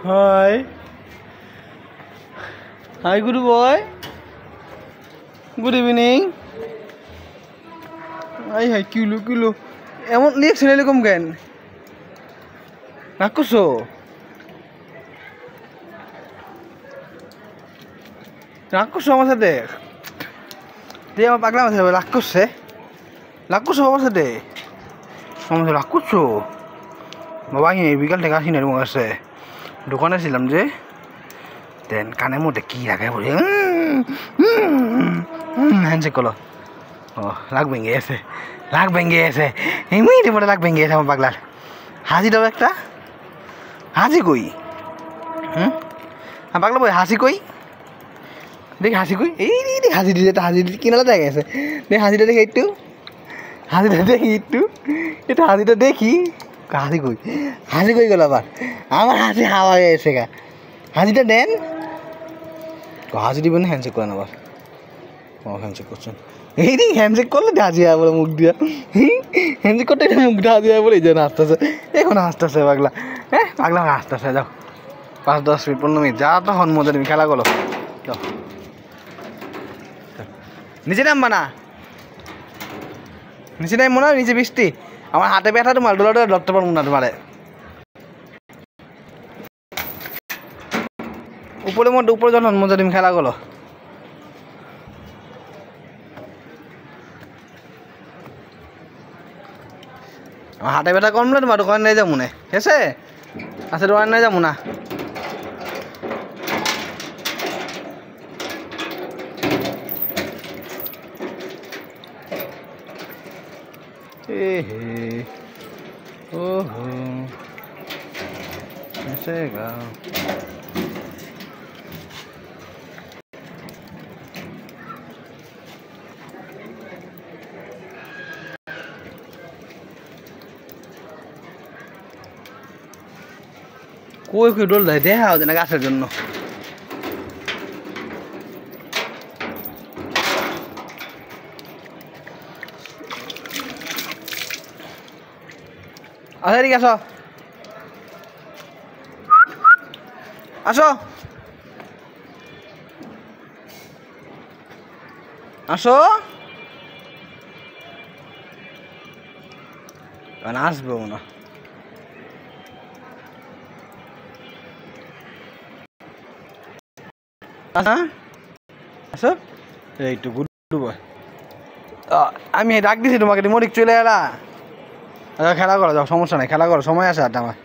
Hi. Hi, good boy. Good evening. Hi, Kilo. এমন লিখছেন এরকম কেন? রাগ করছো? রাগ করছো আমার সাথে? দিয়ে আমার পাগলা মাথায় রাগ করছে? রাগ করছো আমার সাথে? আমার রাগ করছো? বাবা বিকাল থেকে আসি না এরকম কাছে দোকানে ছিলাম যে দেন কানের মধ্যে কি রাখে বলে হ্যান্ডশেক করলো ও লাগ ভেঙে গেছে এমনি পরে লাগ ভেঙে গেছে আমার পাগলার হাসি দাও একটা হাসি কই পাগলা বই হাসি কই দেখ হাসি কই এই হাসি দিতে কিনালা দেখা গেছে দেখ হাসিটা দেখি একটু এটা হাসিটা দেখি হাসি কই গেল আবার আমার হাসি হাওয়া হয়ে গেছে গা হাসিটা দেন হাসি দিবেন হ্যান্ডশেক করেন আবার ও হ্যান্ডশেক করছেন এই দিন হ্যান্ডশেক করলে হাসি হয় বলে মুখ দিয়া হ্যান্ডশেক করতে মুখটা হাসি হয় বলে এই জন্য হাসতেছে এখন হাসতেছে পাগলা পাগলা হাসতেছে যাও 5-10 মিনিট 15 মিনিট যা তখন মজা তুমি খেলা করো যাও নিচে নামবা না নিচে নামবো না নিচে বৃষ্টি আমার হাতে ব্যথা তোমার ডোলা ধরতে পারবো না তোমারে উপরে যখন মজা তুমি খেলা করো আমার হাতে ব্যথা কমলে তোমার দোকান নিয়ে যাবো না হেসে আচ্ছা দোকান নিয়ে যাবো না ओहो ऐसे गा कोई डोल दे দেখা যায় না গাছের জন্য আরে আসো আসো আসো আসবো না আসো এইটু গুড বয় আমি ডাক দিছি তোমাকে মরিক চলে এলা খেলা করো যাও সমস্যা নাই খেলা করো সময় আছে আর আমার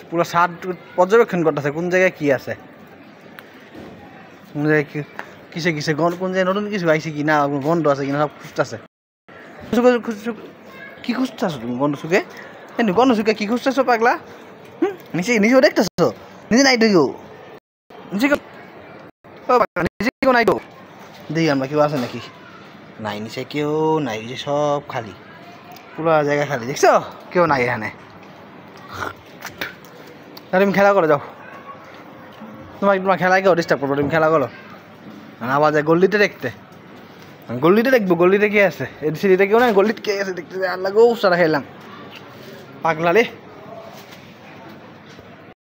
পুরো সার পর্যবেক্ষণ করতেছে কোন জায়গায় কি আছে কোন জায়গায় কিসে কোন জায়গায় নতুন কিছু আইসি কি না গন্ধ আছে কিনা সব খুঁজতেছে কি খুঁজতেছো তুমি গন্ধ শুকে গন্ধ শুকে কি খুঁজতেছো পাগলা নিচেও দেখতেছো নিচে নাই দেখো নিচে নাই তো দেখি আমরা কেউ আছে নাকি নাই নিচে কেউ নাই যে সব খালি পুরো জায়গা খালি দেখছো কেউ নাই এখানে তুমি খেলা করো যাও তোমার খেলায় কেউ ডিস্টার্ব করবো তুমি খেলা করো আবার যায় গল্লিতে দেখবো গল্লিতে কে আছে এদিকে কেউ নাই গল্লিতে কে আছে দেখতে আর লাগো সারা খেলাম পাগলা রে